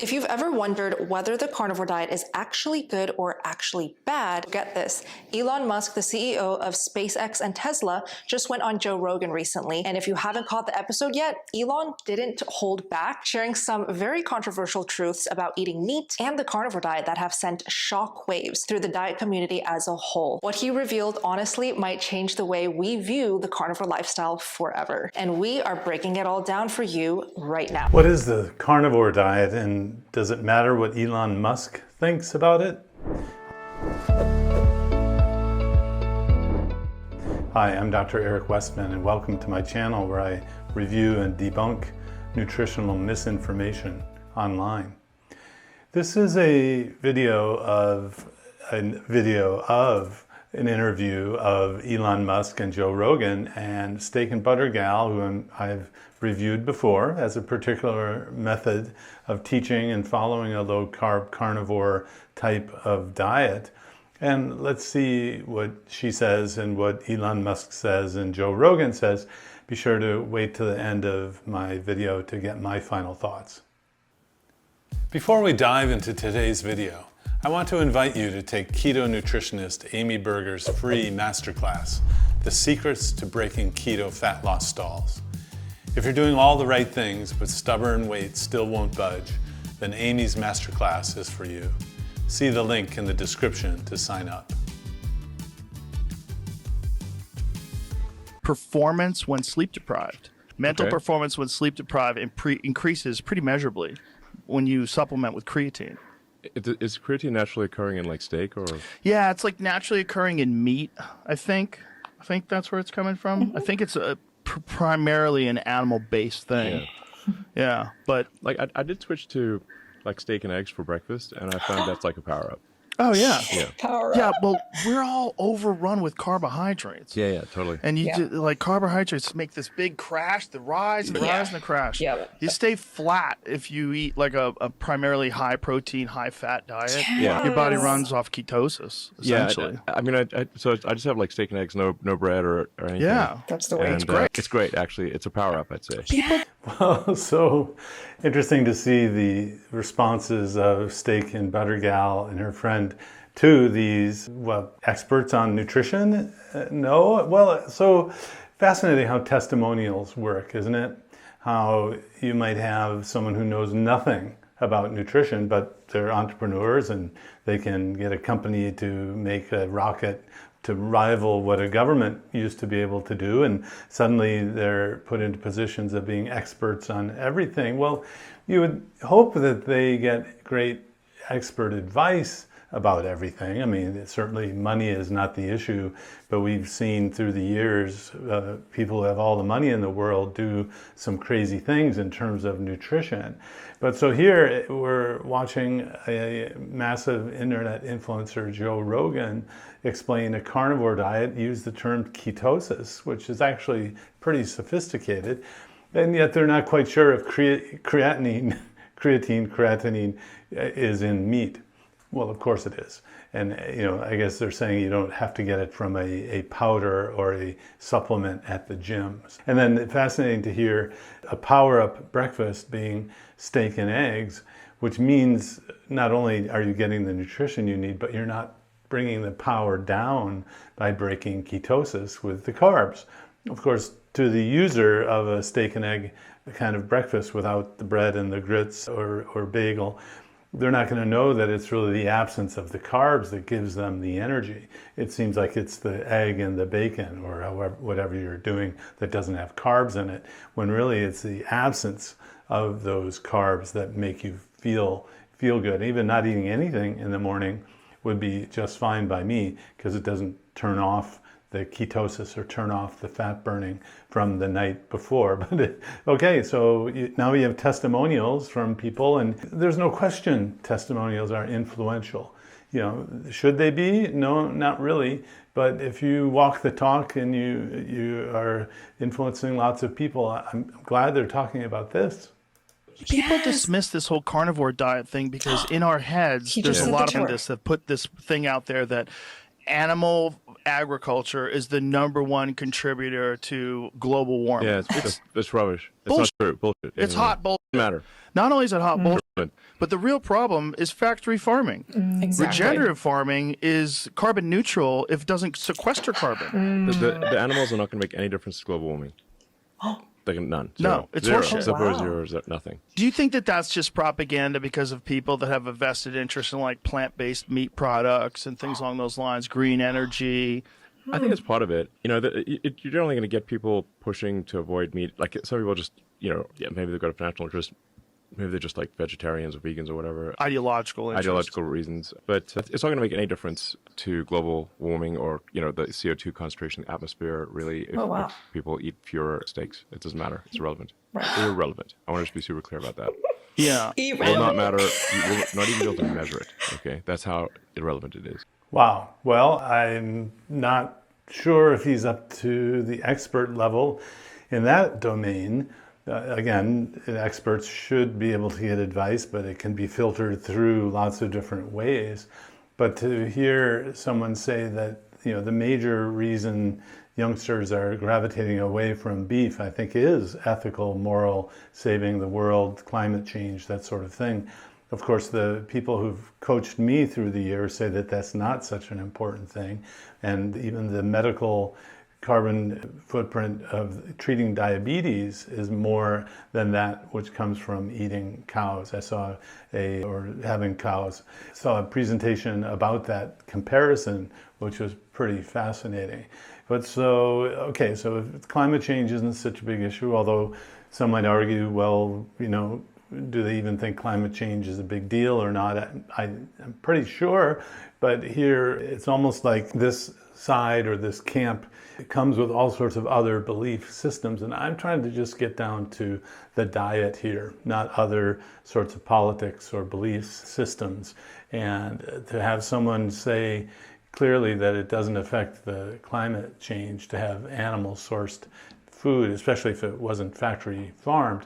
If you've ever wondered whether the carnivore diet is actually good or actually bad, get this. Elon Musk, the CEO of SpaceX and Tesla, just went on Joe Rogan recently. And if you haven't caught the episode yet, Elon didn't hold back, sharing some very controversial truths about eating meat and the carnivore diet that have sent shockwaves through the diet community as a whole. What he revealed honestly might change the way we view the carnivore lifestyle forever. And we are breaking it all down for you right now. What is the carnivore diet, and does it matter what Elon Musk thinks about it? Hi, I'm Dr. Eric Westman, and welcome to my channel where I review and debunk nutritional misinformation online. This is a video of an interview of Elon Musk and Joe Rogan and Steak and Butter Gal, who I've reviewed before as a particular method of teaching and following a low-carb carnivore type of diet. And let's see what she says and what Elon Musk says and Joe Rogan says. Be sure to wait to the end of my video to get my final thoughts. Before we dive into today's video, I want to invite you to take keto nutritionist Amy Berger's free masterclass, The Secrets to Breaking Keto Fat Loss Stalls. If you're doing all the right things but stubborn weight still won't budge, then Amy's masterclass is for you. See the link in the description to sign up. Performance when sleep deprived. Mental performance when sleep deprived increases pretty measurably when you supplement with creatine. Is creatine naturally occurring in like steak or? Yeah, it's like naturally occurring in meat, I think. I think that's where it's coming from. I think it's primarily an animal-based thing. Yeah, but like I did switch to like steak and eggs for breakfast, and I found that's like a power-up. oh yeah. Power Yeah, up. well, we're all overrun with carbohydrates. Yeah, totally. And you do, like carbohydrates make this big crash, the rise and the rise and the crash. Yeah. You stay flat if you eat like a primarily high protein, high fat diet. Yeah. Your body runs off ketosis, essentially. Yeah, I mean, I just have like steak and eggs, no bread or anything. Yeah. That's the way. And, It's great. It's great, actually. It's a power-up, I'd say. Well, so interesting to see the responses of Steak and Butter Gal and her friend to these, experts on nutrition? No? Well, so fascinating how testimonials work, isn't it? How you might have someone who knows nothing about nutrition, but they're entrepreneurs and they can get a company to make a rocket to rival what a government used to be able to do, and suddenly they're put into positions of being experts on everything. Well, you would hope that they get great expert advice about everything. I mean, certainly money is not the issue, but we've seen through the years people who have all the money in the world do some crazy things in terms of nutrition. But so here we're watching a massive internet influencer, Joe Rogan, explain a carnivore diet, use the term ketosis, which is actually pretty sophisticated, and yet they're not quite sure if creatine is in meat. Well, of course it is. And, I guess they're saying you don't have to get it from a powder or a supplement at the gym. And then fascinating to hear a power-up breakfast being steak and eggs, which means not only are you getting the nutrition you need, but you're not bringing the power down by breaking ketosis with the carbs. Of course, to the user of a steak and egg kind of breakfast without the bread and the grits or bagel, they're not going to know that it's really the absence of the carbs that gives them the energy. It seems like it's the egg and the bacon or whatever you're doing that doesn't have carbs in it, when really it's the absence of those carbs that make you feel good. Even not eating anything in the morning would be just fine by me, because it doesn't turn off the ketosis or turn off the fat burning from the night before. But okay, so now we have testimonials from people, and there's no question testimonials are influential. Should they be? No, not really. But if you walk the talk and you are influencing lots of people, I'm glad they're talking about this. People dismiss this whole carnivore diet thing because in our heads, there's a lot of us that put this thing out there that animal agriculture is the #1 contributor to global warming. Yeah, it's rubbish. It's bullshit. not true. Bullshit. It's hot bullshit. Doesn't matter. Not only is it hot bullshit, but the real problem is factory farming. Exactly. Regenerative farming is carbon neutral if it doesn't sequester carbon. The animals are not going to make any difference to global warming. None. No, Zero. it's zero. horseshit. Zero, Wow. zero, nothing. Do you think that that's just propaganda because of people that have a vested interest in like plant-based meat products and things along those lines, green energy? I think it's part of it. You know, you're generally going to get people pushing to avoid meat. Like some people just, maybe they've got a financial interest. Maybe they're just like vegetarians or vegans or whatever. Ideological interest. Ideological reasons. But it's not going to make any difference to global warming or, the CO2 concentration in the atmosphere, really, if people eat fewer steaks. It doesn't matter. It's irrelevant. Irrelevant. I want to just be super clear about that. Yeah. It will not matter. You will not even be able to measure it. Okay? That's how irrelevant it is. Wow. Well, I'm not sure if he's up to the expert level in that domain. Again, experts should be able to get advice, but it can be filtered through lots of different ways. But to hear someone say that, the major reason youngsters are gravitating away from beef, I think is ethical, moral, saving the world, climate change, that sort of thing. Of course, the people who've coached me through the years say that that's not such an important thing. And even the medical carbon footprint of treating diabetes is more than that which comes from eating cows. Or having cows. I saw a presentation about that comparison, which was pretty fascinating. But so if climate change isn't such a big issue, although some might argue, well, do they even think climate change is a big deal or not? I'm pretty sure, but here it's almost like this side or this camp comes with all sorts of other belief systems, and I'm trying to just get down to the diet here, not other sorts of politics or belief systems. And to have someone say clearly that it doesn't affect the climate change to have animal-sourced food, especially if it wasn't factory farmed,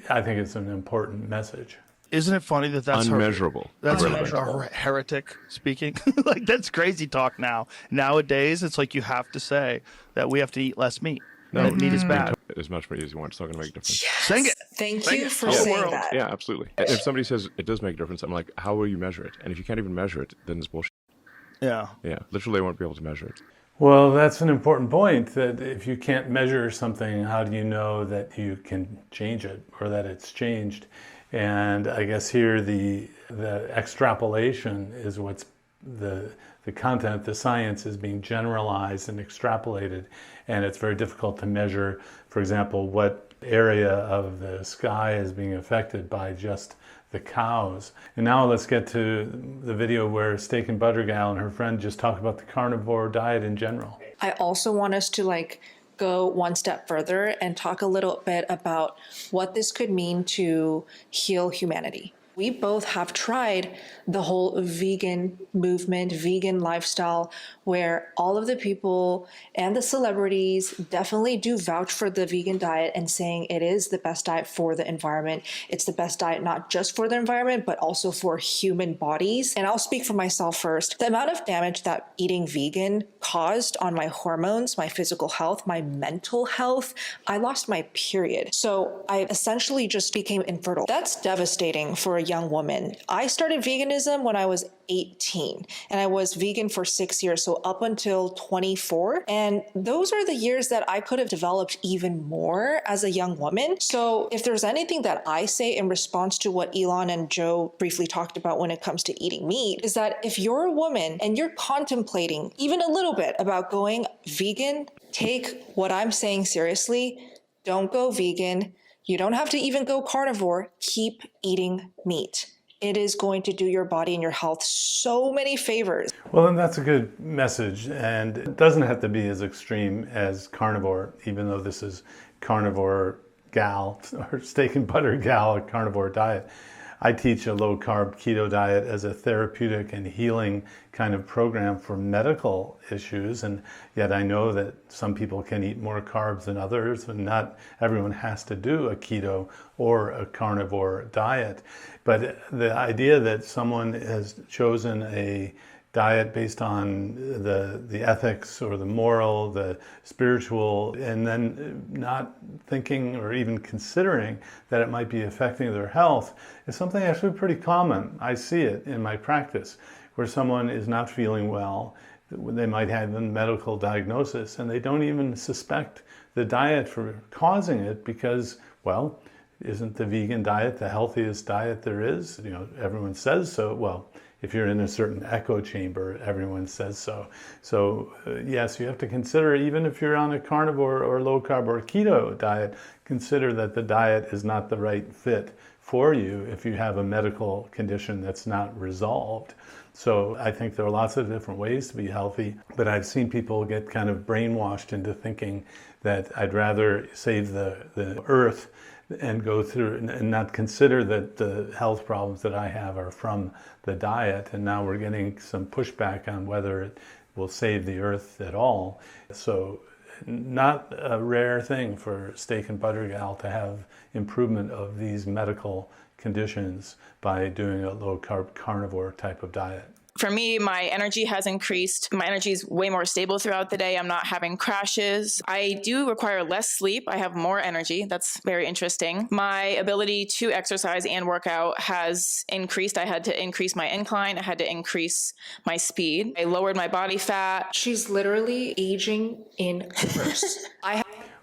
I think it's an important message. Isn't it funny that that's unmeasurable? That's a heretic speaking. Like, that's crazy talk now. Nowadays, it's like you have to say that we have to eat less meat. That meat is bad. As much meat as you want, it's not going to make a difference. Yes. Sing it. Thank you for Yeah. saying that. Yeah, absolutely. If somebody says it does make a difference, I'm like, how will you measure it? And if you can't even measure it, then it's bullshit. Yeah. Yeah, literally, I won't be able to measure it. Well, that's an important point, that if you can't measure something, how do you know that you can change it or that it's changed? And I guess here the extrapolation is what's the content, the science is being generalized and extrapolated, and it's very difficult to measure, for example, what area of the sky is being affected by just the cows. And now let's get to the video where Steak and Butter Gal and her friend just talk about the carnivore diet in general. I also want us to go one step further and talk a little bit about what this could mean to heal humanity. We both have tried the whole vegan movement, vegan lifestyle, where all of the people and the celebrities definitely do vouch for the vegan diet and saying it is the best diet for the environment. It's the best diet not just for the environment, but also for human bodies. And I'll speak for myself first. The amount of damage that eating vegan caused on my hormones, my physical health, my mental health, I lost my period. So I essentially just became infertile. That's devastating for a young woman. I started veganism when I was 18 and I was vegan for 6 years, so up until 24. And those are the years that I could have developed even more as a young woman. So if there's anything that I say in response to what Elon and Joe briefly talked about when it comes to eating meat, is that if you're a woman and you're contemplating even a little bit about going vegan, take what I'm saying seriously. Don't go vegan. You don't have to even go carnivore. Keep eating meat. It is going to do your body and your health so many favors. Well, and that's a good message. And it doesn't have to be as extreme as carnivore, even though this is carnivore gal or steak and butter gal, a carnivore diet. I teach a low-carb keto diet as a therapeutic and healing kind of program for medical issues, and yet I know that some people can eat more carbs than others, and not everyone has to do a keto or a carnivore diet. But the idea that someone has chosen a diet based on the ethics or the moral, the spiritual, and then not thinking or even considering that it might be affecting their health is something actually pretty common. I see it in my practice where someone is not feeling well. They might have a medical diagnosis and they don't even suspect the diet for causing it because, well, isn't the vegan diet the healthiest diet there is? You know, everyone says so. Well, if you're in a certain echo chamber, everyone says so. So yes, you have to consider, even if you're on a carnivore or low carb or keto diet, consider that the diet is not the right fit for you if you have a medical condition that's not resolved. So I think there are lots of different ways to be healthy, but I've seen people get kind of brainwashed into thinking that I'd rather save the earth and go through and not consider that the health problems that I have are from the diet. And now we're getting some pushback on whether it will save the earth at all. So not a rare thing for steak and butter gal to have improvement of these medical conditions by doing a low carb carnivore type of diet. For me, my energy has increased. My energy is way more stable throughout the day. I'm not having crashes. I do require less sleep. I have more energy. That's very interesting. My ability to exercise and work out has increased. I had to increase my incline. I had to increase my speed. I lowered my body fat. She's literally aging in reverse.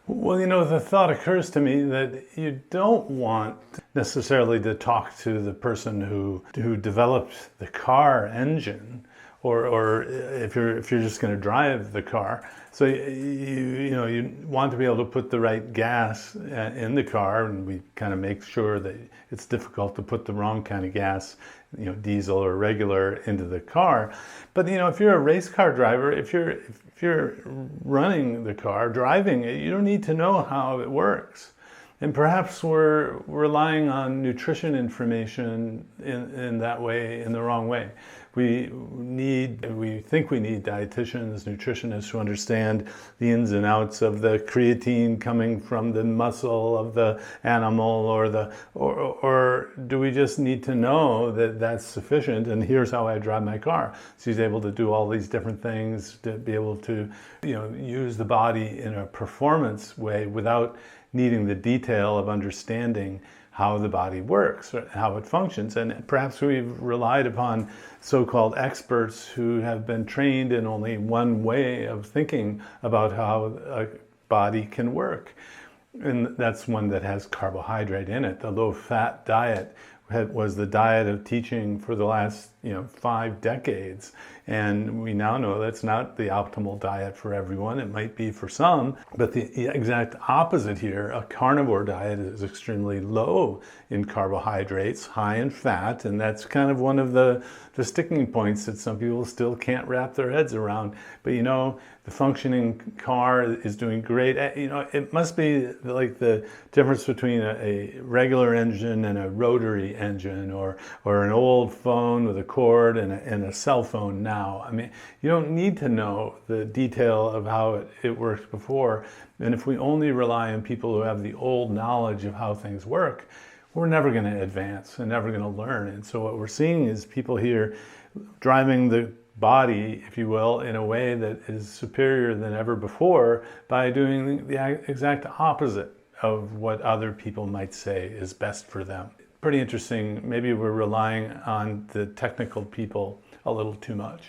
Well, you know, the thought occurs to me that you don't want necessarily to talk to the person who developed the car engine, or if you're just going to drive the car. So you want to be able to put the right gas in the car, and we kind of make sure that it's difficult to put the wrong kind of gas, you know, diesel or regular, into the car. But you know, if you're a race car driver, if you're running the car, driving it, you don't need to know how it works. And perhaps we're relying on nutrition information in that way, in the wrong way. We think we need dietitians, nutritionists who understand the ins and outs of the creatine coming from the muscle of the animal, or do we just need to know that that's sufficient and here's how I drive my car? So he's able to do all these different things to be able to, you know, use the body in a performance way without needing the detail of understanding how the body works, or how it functions. And perhaps we've relied upon so-called experts who have been trained in only one way of thinking about how a body can work. And that's one that has carbohydrate in it. The low-fat diet was the diet of teaching for the last 5 decades. And we now know that's not the optimal diet for everyone. It might be for some, but the exact opposite here, a carnivore diet is extremely low in carbohydrates, high in fat, and that's kind of one of the sticking points that some people still can't wrap their heads around. But you know, the functioning car is doing great. You know, it must be like the difference between a regular engine and a rotary engine, or an old phone with a cord and a cell phone now. I mean, you don't need to know the detail of how it worked before. And if we only rely on people who have the old knowledge of how things work, we're never going to advance and never going to learn. And so what we're seeing is people here driving the body, if you will, in a way that is superior than ever before by doing the exact opposite of what other people might say is best for them. Pretty interesting. Maybe we're relying on the technical people a little too much.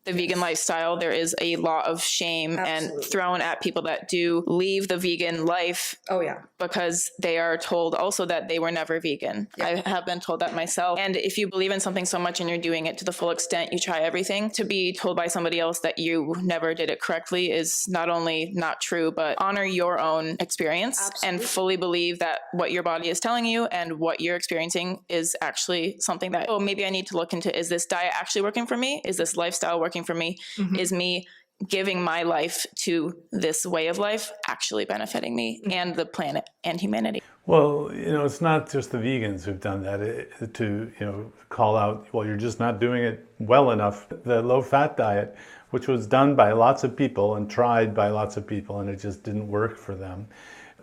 The vegan lifestyle, there is a lot of shame and thrown at people that do leave the vegan life. Oh yeah. Because they are told also that they were never vegan. Yeah. I have been told that myself. And if you believe in something so much and you're doing it to the full extent, you try everything, to be told by somebody else that you never did it correctly is not only not true, but honor your own experience. Absolutely. And fully believe that what your body is telling you and what you're experiencing is actually something that, oh, maybe I need to look into, is this diet actually working for me? Is this lifestyle working for me? Mm-hmm. Is me giving my life to this way of life actually benefiting me and the planet and humanity? Well, you know, it's not just the vegans who've done that to call out, well, you're just not doing it well enough. The low-fat diet, which was done by lots of people and tried by lots of people, and it just didn't work for them.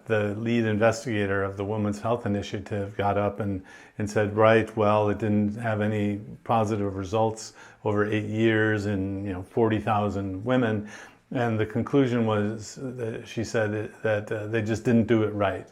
the lead investigator of the Women's Health Initiative got up and said, right, well, it didn't have any positive results over 8 years in 40,000 women. And the conclusion was that she said that they just didn't do it right.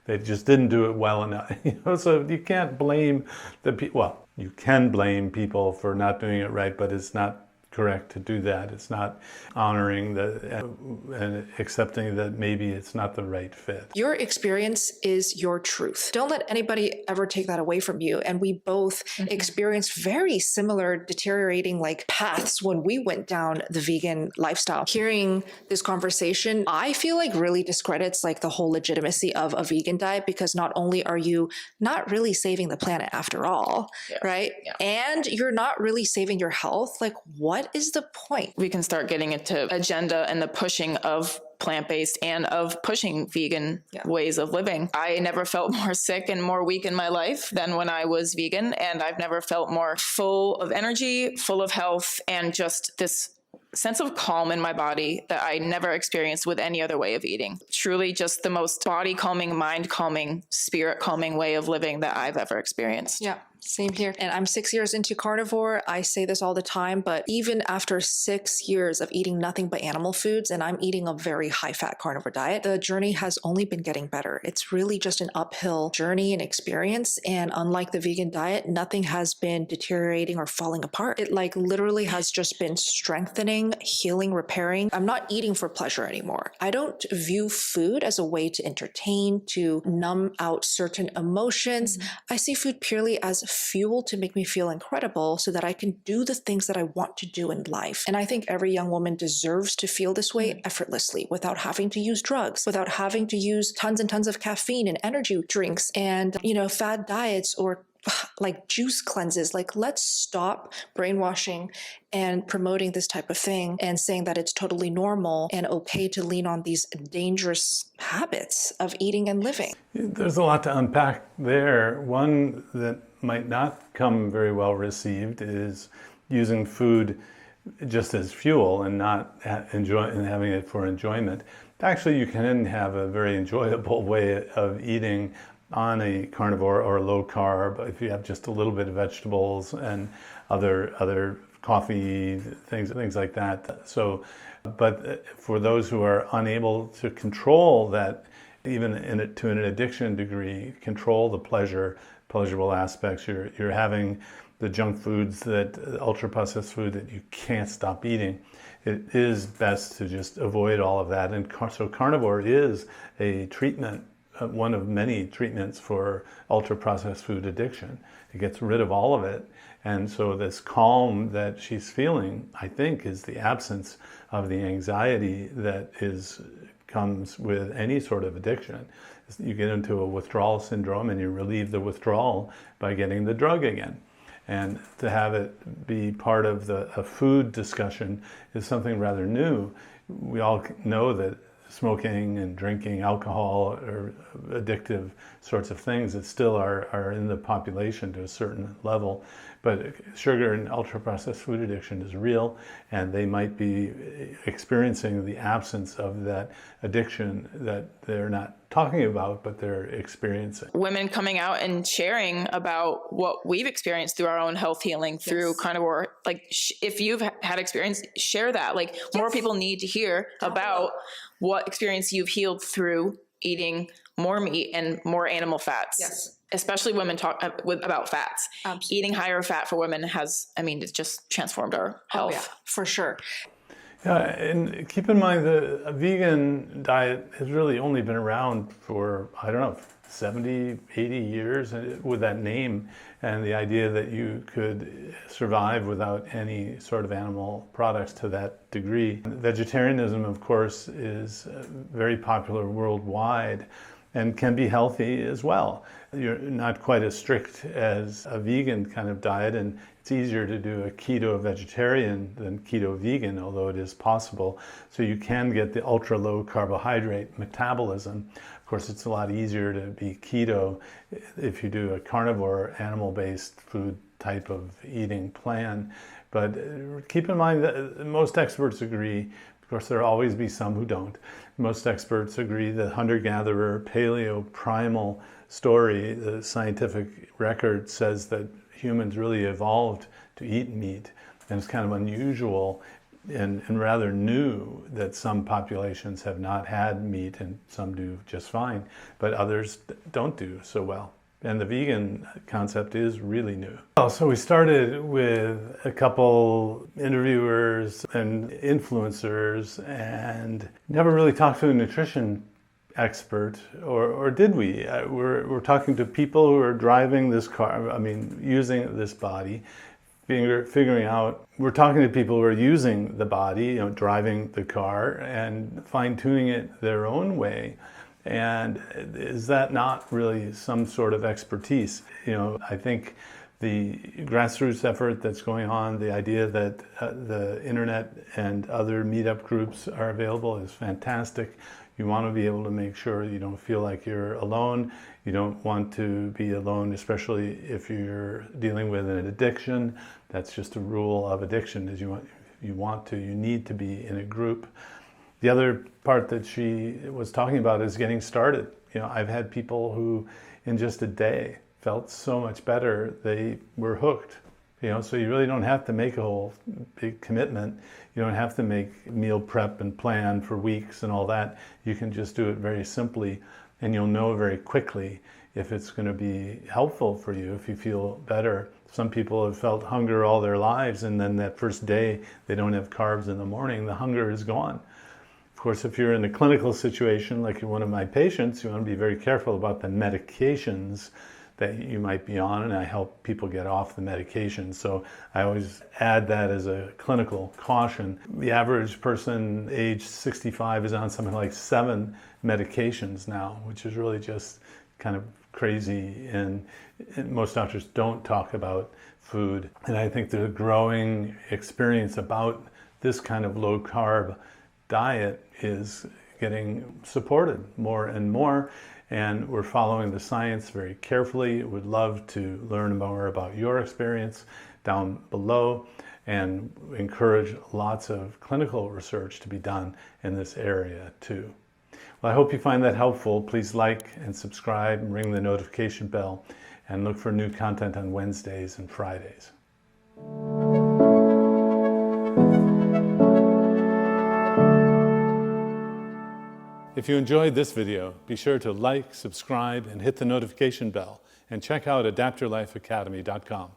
They just didn't do it well enough. So you can't blame the people. Well, you can blame people for not doing it right, but it's not correct to do that. It's not honoring and accepting that maybe it's not the right fit. Your experience is your truth. Don't let anybody ever take that away from you. And we both experienced very similar deteriorating paths when we went down the vegan lifestyle. Hearing this conversation, I feel really discredits the whole legitimacy of a vegan diet, because not only are you not really saving the planet after all, right? Yeah. And you're not really saving your health. What is the point? We can start getting into agenda and the pushing of plant-based and of pushing vegan ways of living. I never felt more sick and more weak in my life than when I was vegan. And I've never felt more full of energy, full of health, and just this sense of calm in my body that I never experienced with any other way of eating. Truly just the most body calming, mind calming, spirit calming way of living that I've ever experienced. Yeah. Same here. And I'm 6 years into carnivore. I say this all the time, but even after 6 years of eating nothing but animal foods, and I'm eating a very high-fat carnivore diet, the journey has only been getting better. It's really just an uphill journey and experience. And unlike the vegan diet, nothing has been deteriorating or falling apart. It literally has just been strengthening, healing, repairing. I'm not eating for pleasure anymore. I don't view food as a way to entertain, to numb out certain emotions. I see food purely as fuel to make me feel incredible so that I can do the things that I want to do in life. And I think every young woman deserves to feel this way effortlessly, without having to use drugs, without having to use tons and tons of caffeine and energy drinks and, fad diets or juice cleanses. Let's stop brainwashing and promoting this type of thing and saying that it's totally normal and okay to lean on these dangerous habits of eating and living. There's a lot to unpack there. One that might not come very well received is using food just as fuel and not having it for enjoyment. Actually, you can have a very enjoyable way of eating on a carnivore or low carb if you have just a little bit of vegetables and other coffee, things like that. So, but for those who are unable to control that, even to an addiction degree, control the pleasurable aspects, you're having the junk foods, that ultra processed food that you can't stop eating. It is best to just avoid all of that. And so carnivore is a treatment, one of many treatments for ultra-processed food addiction. It gets rid of all of it. And so this calm that she's feeling, I think, is the absence of the anxiety that comes with any sort of addiction. You get into a withdrawal syndrome and you relieve the withdrawal by getting the drug again. And to have it be part of a food discussion is something rather new. We all know that smoking and drinking alcohol are addictive sorts of things that still are in the population to a certain level. But sugar and ultra-processed food addiction is real, and they might be experiencing the absence of that addiction that they're not talking about, but they're experiencing. Women coming out and sharing about what we've experienced through our own health healing through carnivore. If you've had experience, share that. More people need to hear about what experience you've healed through eating more meat and more animal fats. Yes. Especially women talk about fats. Absolutely. Eating higher fat for women it's just transformed our health. Oh, yeah, for sure. Yeah, and keep in mind a vegan diet has really only been around for, 70, 80 years with that name, and the idea that you could survive without any sort of animal products to that degree. Vegetarianism, of course, is very popular worldwide and can be healthy as well. You're not quite as strict as a vegan kind of diet, and it's easier to do a keto vegetarian than keto vegan, although it is possible. So you can get the ultra low carbohydrate metabolism. Of course, it's a lot easier to be keto if you do a carnivore, animal-based food type of eating plan. But keep in mind that most experts agree Of course, there'll always be some who don't. Most experts agree that hunter-gatherer, paleo-primal story, the scientific record says that humans really evolved to eat meat. And it's kind of unusual and rather new that some populations have not had meat and some do just fine, but others don't do so well. And the vegan concept is really new. So we started with a couple interviewers and influencers and never really talked to a nutrition expert, or did we? We're talking to people who are driving this car, using this body, figuring out, we're talking to people who are using the body, driving the car and fine-tuning it their own way. And is that not really some sort of expertise? I think the grassroots effort that's going on, the idea that the internet and other meetup groups are available is fantastic. You want to be able to make sure you don't feel like you're alone. You don't want to be alone, especially if you're dealing with an addiction. That's just a rule of addiction, is you need to be in a group. The other part that she was talking about is getting started. I've had people who in just a day felt so much better, they were hooked. So you really don't have to make a whole big commitment. You don't have to make meal prep and plan for weeks and all that. You can just do it very simply, and you'll know very quickly if it's going to be helpful for you, if you feel better. Some people have felt hunger all their lives, and then that first day they don't have carbs in the morning, the hunger is gone. Of course, if you're in a clinical situation like one of my patients, you want to be very careful about the medications that you might be on, and I help people get off the medications. So I always add that as a clinical caution. The average person age 65 is on something like 7 medications now, which is really just kind of crazy, and most doctors don't talk about food. And I think the growing experience about this kind of low-carb diet is getting supported more and more, and we're following the science very carefully. Would love to learn more about your experience down below, and encourage lots of clinical research to be done in this area too. Well, I hope you find that helpful. Please like and subscribe and ring the notification bell, and look for new content on Wednesdays and Fridays. If you enjoyed this video, be sure to like, subscribe, and hit the notification bell, and check out adaptyourlifeacademy.com.